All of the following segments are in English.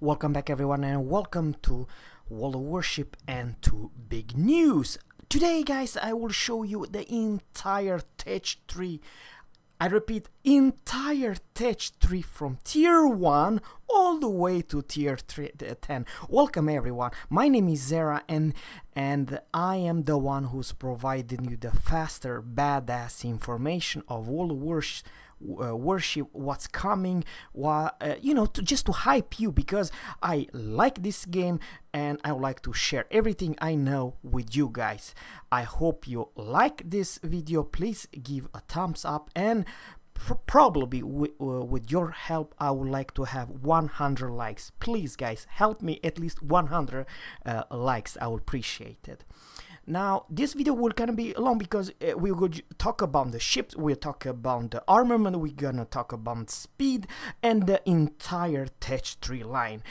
Welcome back everyone and welcome to World of Warship and to big news. Today guys I will show you the entire Tech tree. I repeat, entire Tech tree from tier 1 all the way to tier 10. Welcome everyone. My name is Zerra and I am the one who's providing you the faster badass information of World of Warship, what's coming, just to hype you, because I like this game and I would like to share everything I know with you guys. I hope you like this video. Please give a thumbs up, and probably with your help I would like to have 100 likes. Please guys, help me at least 100 likes. I would appreciate it. Now this video will kind of be long because we will talk about the ships, we'll talk about the armament, we're gonna talk about speed and the entire Tech tree line.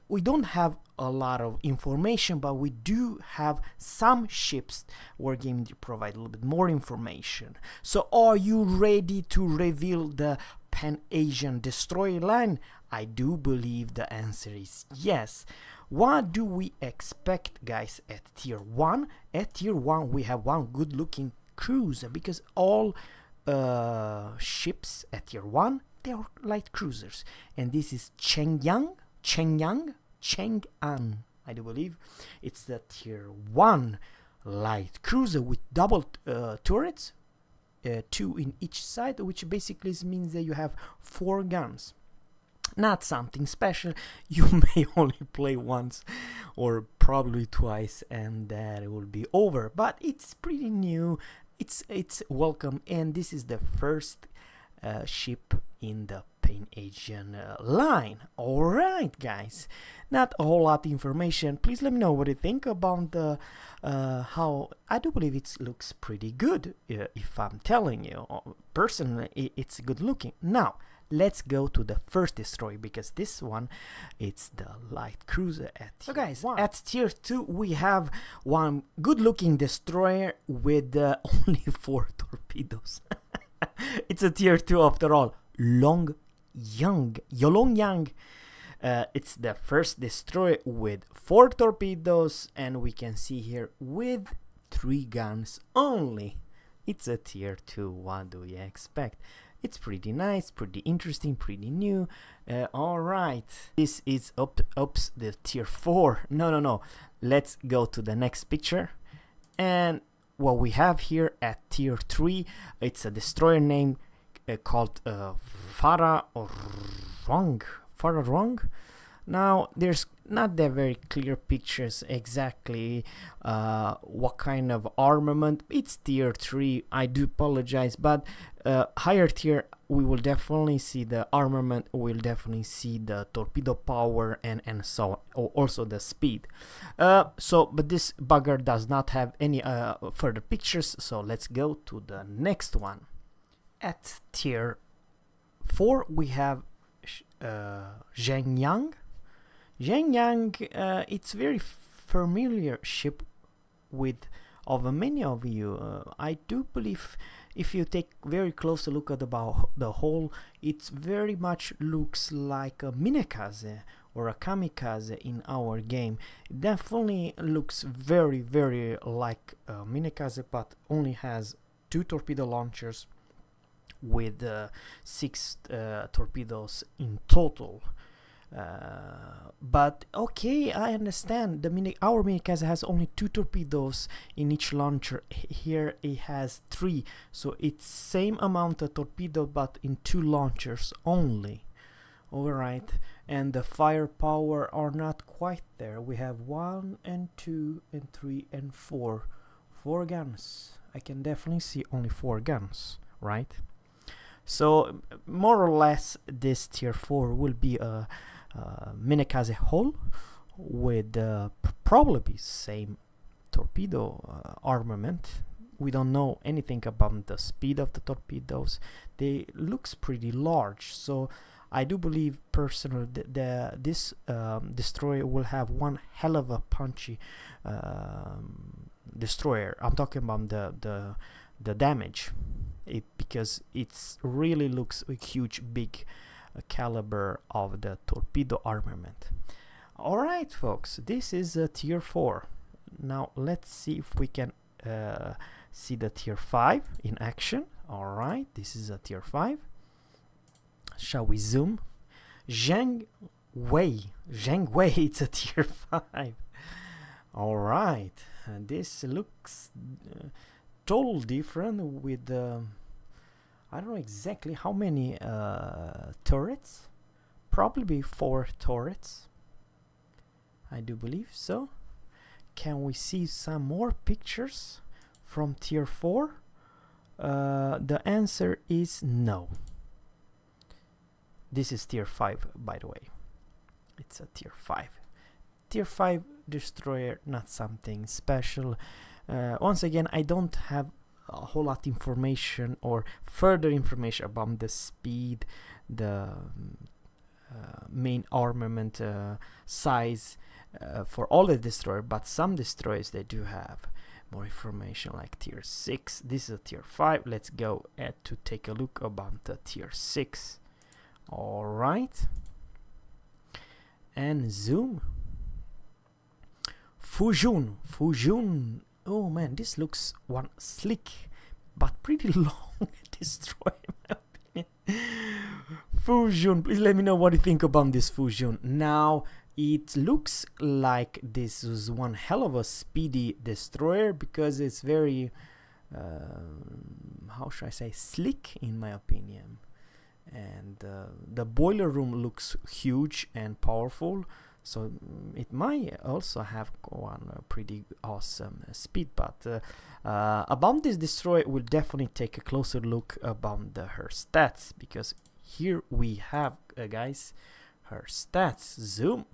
We don't have a lot of information, but we do have some ships where game provide a little bit more information. So are you ready to reveal the Pan-Asian destroyer line? I do believe the answer is yes. What do we expect guys at tier 1? At tier 1 we have one good looking cruiser, because all ships at tier 1 they are light cruisers, and this is Shenyang, I do believe. It's the tier 1 light cruiser with double turrets, 2 in each side, which basically means that you have 4 guns. Not something special. You may only play once or probably twice and that it will be over, but it's pretty new, it's welcome, and this is the first ship in the Pan-Asian line. Alright guys, not a whole lot of information. Please let me know what you think about the how I do believe it looks pretty good. If I'm telling you personally, it's good looking. Now let's go to the first destroyer, because this one it's the light cruiser at tier 1. So guys, at tier 2 we have one good looking destroyer with only 4 torpedoes. It's a tier 2 after all. Longyang. It's the first destroyer with 4 torpedoes, and we can see here with 3 guns only. It's a tier 2. What do you expect? It's pretty nice, pretty interesting, pretty new. Alright, this is the tier 4. No, let's go to the next picture. And what we have here at tier 3, it's a destroyer name called Fararong. Now there's not that very clear pictures exactly what kind of armament. It's tier 3, I do apologize, but higher tier we will definitely see the armament, we'll definitely see the torpedo power and so on, also the speed. But this bugger does not have any further pictures, so let's go to the next one. At tier 4 we have Yangyang. It's very familiar ship with many of you. I do believe if you take very close look at the whole, it very much looks like a minikaze or a kamikaze in our game. It definitely looks very like a minikaze, but only has 2 torpedo launchers with 6 torpedoes in total. But okay, I understand. Our minikaze has only 2 torpedoes in each launcher. Here it has 3, so it's same amount of torpedo but in 2 launchers only. Alright, and the firepower are not quite there. We have 1 and 2 and 3 and 4 guns. I can definitely see only 4 guns, right? So more or less this tier 4 will be a minikaze hull with probably same torpedo armament. We don't know anything about the speed of the torpedoes. They looks pretty large, so I do believe personally this destroyer will have one hell of a punchy destroyer. I'm talking about the damage, because it's really looks a huge big caliber of the torpedo armament. Alright folks, this is tier 4. Now let's see if we can see the tier 5 in action. Alright, this is a tier 5. Shall we zoom? Zhang Wei, it's a tier 5. Alright, and this looks totally different with I don't know exactly how many turrets. Probably 4 turrets, I do believe so. Can we see some more pictures from tier 4? The answer is no. This is tier 5, by the way. It's a tier 5. Tier 5 destroyer, not something special. Once again, I don't have a whole lot of information or further information about the speed, the main armament size for all the destroyers, but some destroyers they do have more information, like tier 6. This is a tier 5. Let's go to take a look about the tier 6. Alright, and zoom. Fujin. Oh man, this looks one slick but pretty long destroyer in my opinion. Fujin, please let me know what you think about this Fujin. Now it looks like this is one hell of a speedy destroyer, because it's very how should I say, slick in my opinion. And the boiler room looks huge and powerful, so it might also have one pretty awesome speed. But about this destroyer, we'll definitely take a closer look about her stats, because here we have guys, her stats. Zoom.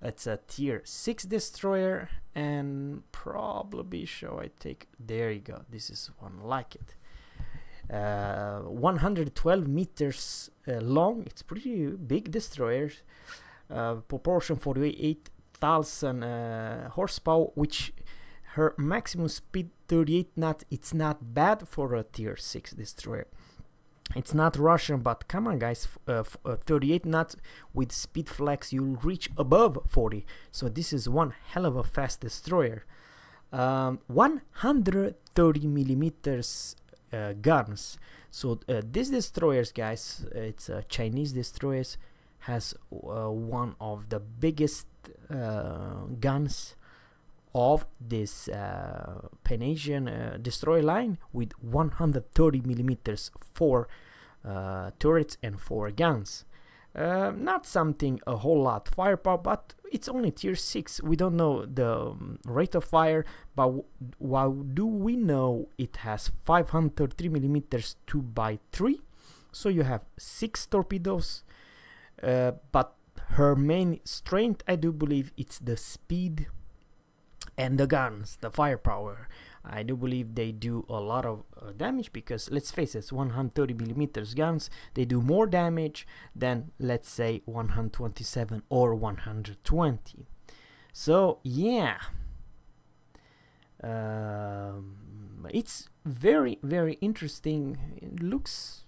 It's a tier 6 destroyer, and probably shall I take, there you go, this is one like it. 112 meters long. It's pretty big destroyer. Proportion 48,000 horsepower, which her maximum speed 38 knots. It's not bad for a tier 6 destroyer. It's not Russian, but come on guys, 38 knots with speed flex you'll reach above 40, so this is one hell of a fast destroyer. 130 millimeters guns. So these destroyers, guys, it's Chinese destroyers, has one of the biggest guns of this Pan-Asian destroyer line, with 130 millimeters for turrets and 4 guns. Not something a whole lot firepower, but it's only tier 6. We don't know the rate of fire, but what do we know? It has 533 millimeters 2x3, so you have 6 torpedoes. But her main strength, I do believe, it's the speed and the guns, the firepower. I do believe they do a lot of damage, because let's face it, 130 millimeters guns, they do more damage than, let's say, 127 or 120. So yeah, it's very, very interesting. It looks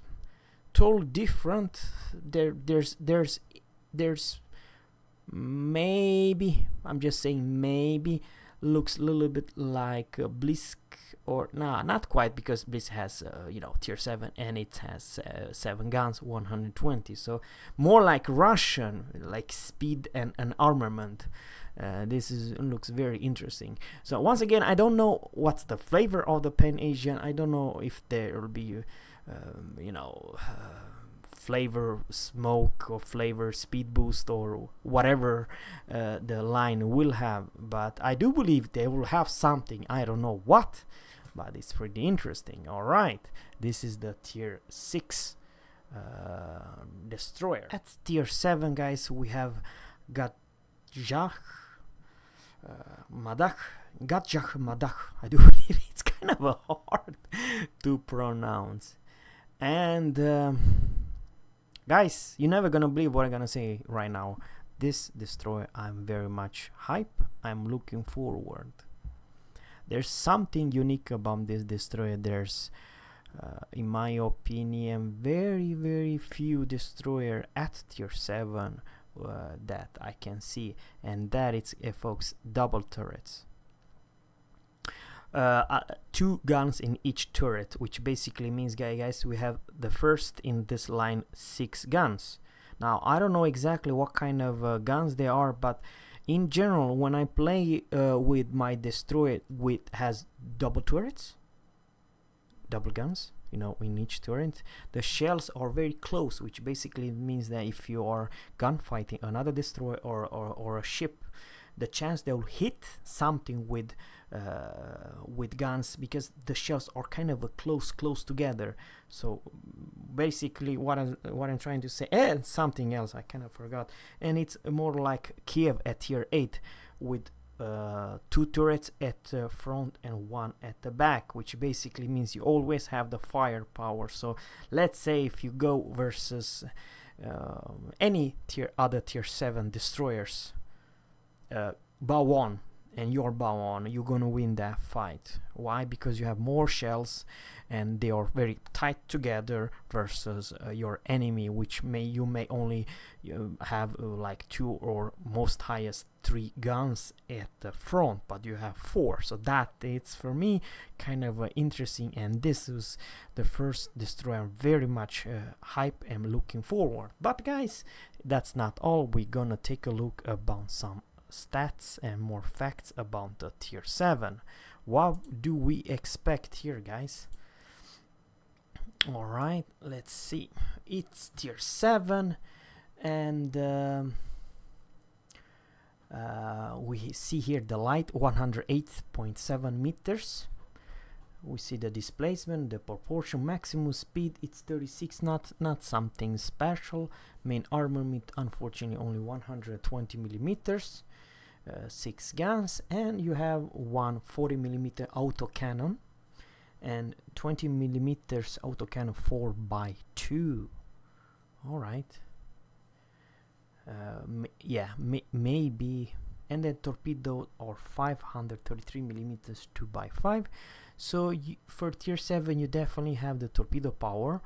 totally different. There's maybe, I'm just saying maybe, looks a little bit like Blisk, or nah, not quite, because Blisk has you know, tier 7, and it has 7 guns, 120, so more like Russian, like speed and armament. This looks very interesting. So once again, I don't know what's the flavor of the Pan-Asian. I don't know if there will be you know, flavor smoke or flavor speed boost or whatever the line will have, but I do believe they will have something. I don't know what, but it's pretty interesting. All right, this is the tier 6 destroyer. At tier 7, guys, we have got Jacques Madak. I do believe it's kind of hard to pronounce. And guys, you're never gonna believe what I'm gonna say right now. This destroyer, I'm very much hype. I'm looking forward. There's something unique about this destroyer. There's in my opinion, very few destroyer at tier 7 that I can see, and that is, folks, double turrets. 2 guns in each turret, which basically means, guys, we have the first in this line 6 guns. Now I don't know exactly what kind of guns they are, but in general, when I play with my destroyer has double turrets, double guns, you know, in each turret, the shells are very close, which basically means that if you are gunfighting another destroyer or a ship, the chance they will hit something with guns, because the shells are kind of close together. So basically what I'm trying to say, and something else I kind of forgot, and it's more like Kiev at tier 8 with 2 turrets at the front and 1 at the back, which basically means you always have the firepower. So let's say if you go versus any other tier 7 destroyers, bow on, and you're bow on, you're gonna win that fight. Why? Because you have more shells and they are very tight together versus your enemy, which you may only have like 2 or most highest 3 guns at the front, but you have 4. So that it's for me kind of interesting, and this is the first destroyer I'm very much hype and looking forward. But guys, that's not all. We're gonna take a look about some stats and more facts about the tier 7. What do we expect here, guys? Alright, let's see. It's tier 7, and we see here the light 108.7 meters. We see the displacement, the proportion, maximum speed, it's 36 knots, not something special. Main armament, unfortunately, only 120 millimeters. 6 guns, and you have one 40mm autocannon and 20mm autocannon 4x2. All right. Yeah, maybe. And then torpedo or 533mm 2x5. So for tier 7 you definitely have the torpedo power.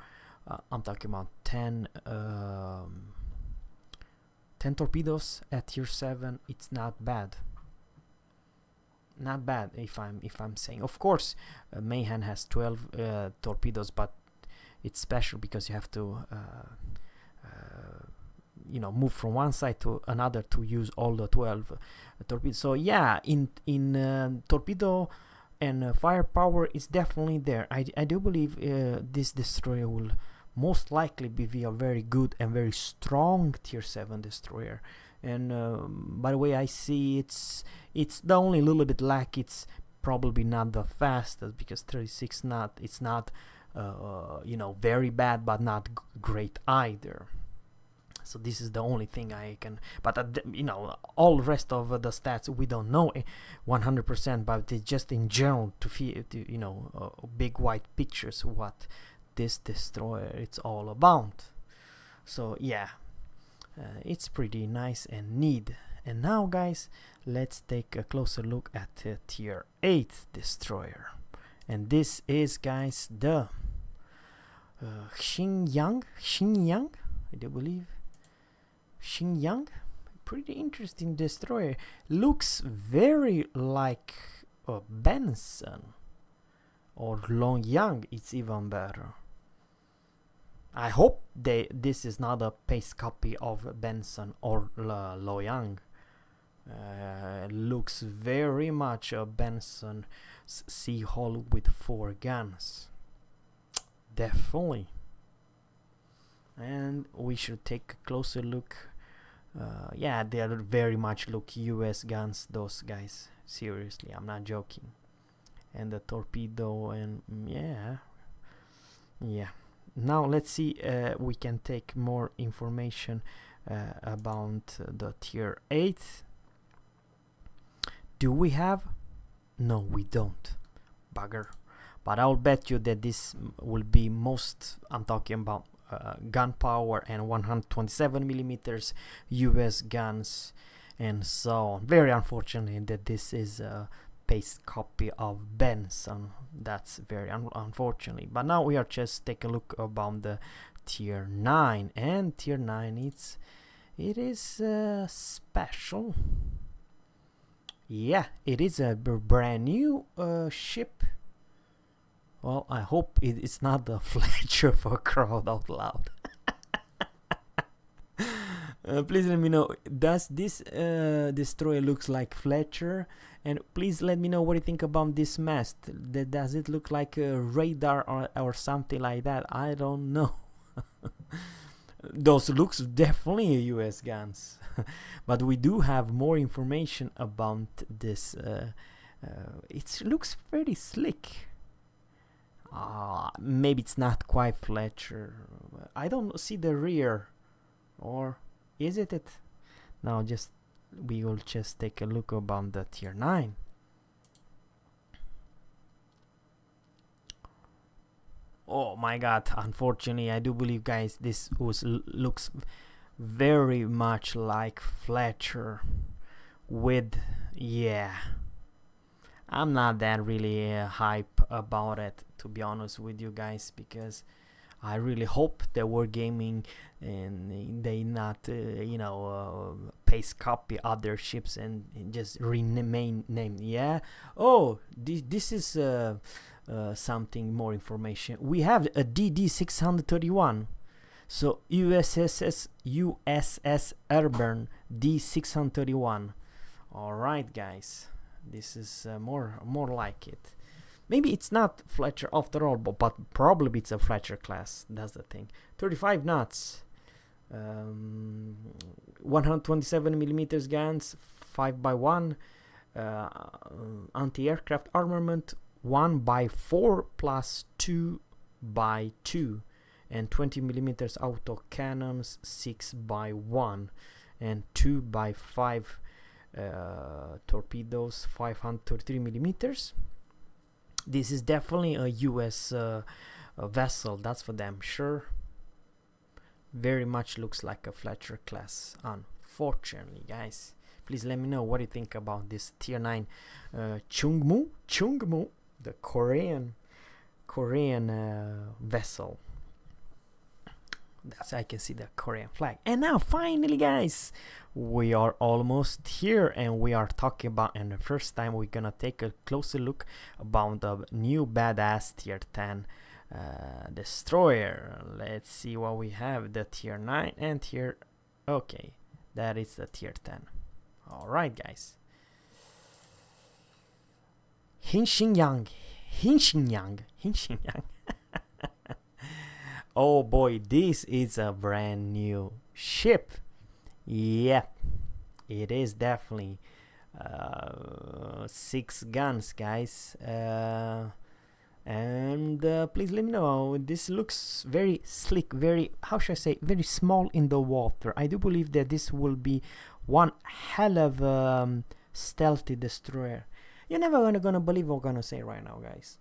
I'm talking about 10 torpedoes at tier 7. It's not bad. Not bad, if I'm saying. Of course, Mayhem has 12 torpedoes, but it's special because you have to you know, move from one side to another to use all the 12 torpedoes. So yeah, in torpedo and firepower, it's definitely there. I do believe this destroyer will most likely be a very good and very strong tier 7 destroyer. And by the way, I see it's the only little bit lack. It's probably not the fastest, because 36 knot, it's not you know, very bad but not great either. So this is the only thing I can, but you know, all the rest of the stats we don't know 100%, but it's just in general to feel, you know, big white pictures what this destroyer it's all about. So yeah, it's pretty nice and neat. And now guys, let's take a closer look at the tier 8 destroyer, and this is, guys, the Shenyang, I do believe. Shinyoung, pretty interesting destroyer. Looks very like Benson or Longyang. It's even better. I hope this is not a paste copy of Benson or Longyang. Looks very much a Benson Sea Hull with 4 guns. Definitely. And we should take a closer look. Yeah, they are very much look US guns, those guys. Seriously, I'm not joking. And the torpedo, and yeah. Now let's see. We can take more information about the tier 8. Do we have? No, we don't. Bugger. But I'll bet you that this will be most. I'm talking about gun power and 127mm US guns and so on. Very unfortunate that this is paste copy of Benson. That's very unfortunately. But now we are just take a look about the tier 9, and tier 9 it is special. Yeah, it is a brand new ship. Well, I hope it's not the Fletcher for crowd out loud. Please let me know, does this destroyer looks like Fletcher? And please let me know what you think about this mast. Does it look like a radar or something like that? I don't know. Those looks definitely US guns. But we do have more information about this. It looks very slick. Maybe it's not quite Fletcher. I don't see the rear. Or is it? Now we will just take a look about the tier 9. Oh my god, unfortunately I do believe, guys, this looks very much like Fletcher with, yeah, I'm not that really hype about it, to be honest with you guys, because I really hope that Wargaming and they not paste copy other ships and just rename name. Yeah. Oh, this is something more information. We have a DD 631. So USS Urban D631. All right, guys. This is more like it. Maybe it's not Fletcher after all, but probably it's a Fletcher class. That's the thing. 35 knots, 127 millimeters guns, 5x1, anti-aircraft armament, 1x4 plus 2x2, and 20 millimeters auto cannons, 6x1, and 2x5 torpedoes, 533 millimeters. This is definitely a US vessel, that's for damn sure. Very much looks like a Fletcher class, unfortunately, guys. Please let me know what you think about this tier 9 Chungmu, the Korean vessel. That's, I can see the Korean flag. And now finally, guys, we are almost here, and we are talking about, and the first time we're gonna take a closer look about the new badass tier 10 destroyer. Let's see what we have. The tier 9 and tier, okay, that is the tier 10. All right, guys. Shinyoung. Oh boy, this is a brand new ship. Yeah, it is definitely 6 guns, guys. And please let me know. This looks very slick, very, how should I say, very small in the water. I do believe that this will be one hell of stealthy destroyer. You're never gonna believe what I'm gonna say right now, guys.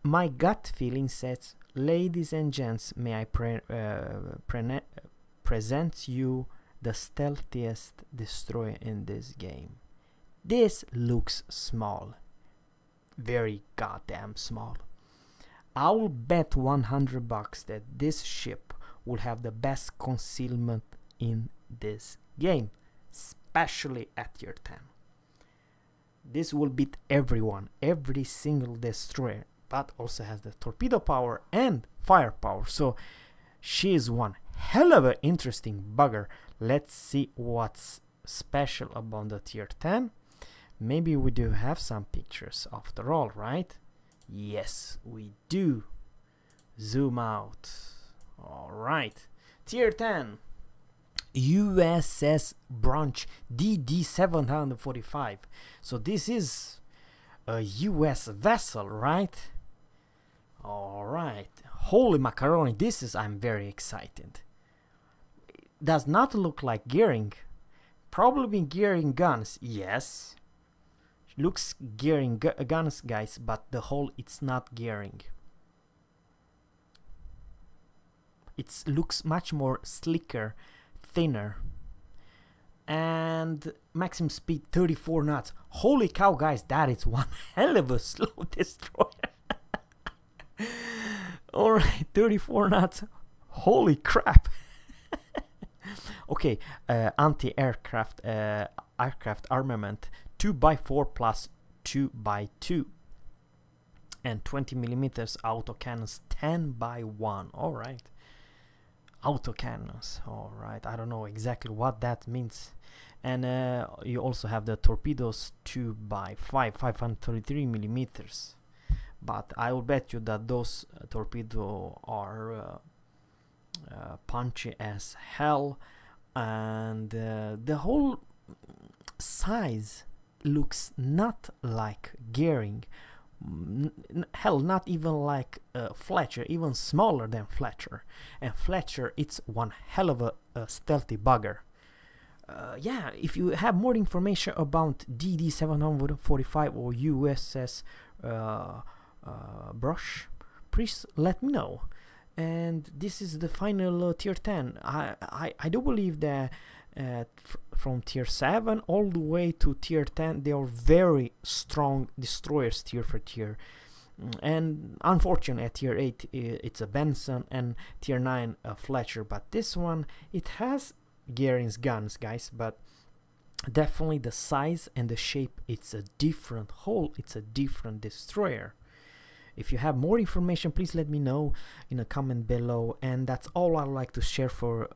My gut feeling says, ladies and gents, may I present you the stealthiest destroyer in this game. This looks small, very goddamn small. I will bet $100 that this ship will have the best concealment in this game, especially at tier 10. This will beat everyone, every single destroyer, but also has the torpedo power and firepower. So she is one hell of an interesting bugger. Let's see what's special about the tier 10. Maybe we do have some pictures after all, right? Yes, we do. Zoom out. All right. Tier 10. USS Branch DD 745. So this is a US vessel, right? All right. Holy macaroni, this is, I'm very excited. It does not look like gearing. Probably gearing guns, yes. Looks gearing guns, guys, but the whole, it's not gearing. It looks much more slicker, thinner. and maximum speed 34 knots. Holy cow, guys, that is one hell of a slow destroyer. Alright, 34 knots. Holy crap. Okay, anti-aircraft aircraft armament 2x4 plus 2x2, and 20 millimeters autocannons 10x1. Alright, autocannons. Alright, I don't know exactly what that means. And you also have the torpedoes 2x5, 533 millimeters. But I will bet you that those torpedoes are punchy as hell, and the whole size looks not like Gearing. Hell, not even like Fletcher, even smaller than Fletcher. And Fletcher, it's one hell of a stealthy bugger. Yeah, if you have more information about DD 745 or USS Brush, please let me know. And this is the final tier 10. I do believe that from tier 7 all the way to tier 10 they are very strong destroyers tier for tier. And unfortunately at tier 8 it's a Benson, and tier 9 a Fletcher. But this one, it has Gearing's guns, guys, but definitely the size and the shape, it's a different hull, it's a different destroyer. If you have more information, please let me know in a comment below. And that's all I'd like to share for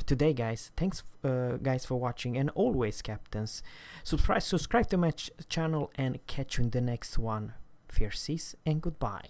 today, guys. Thanks guys for watching, and always, captains, subscribe to my channel, and catch you in the next one. Fair seas and goodbye.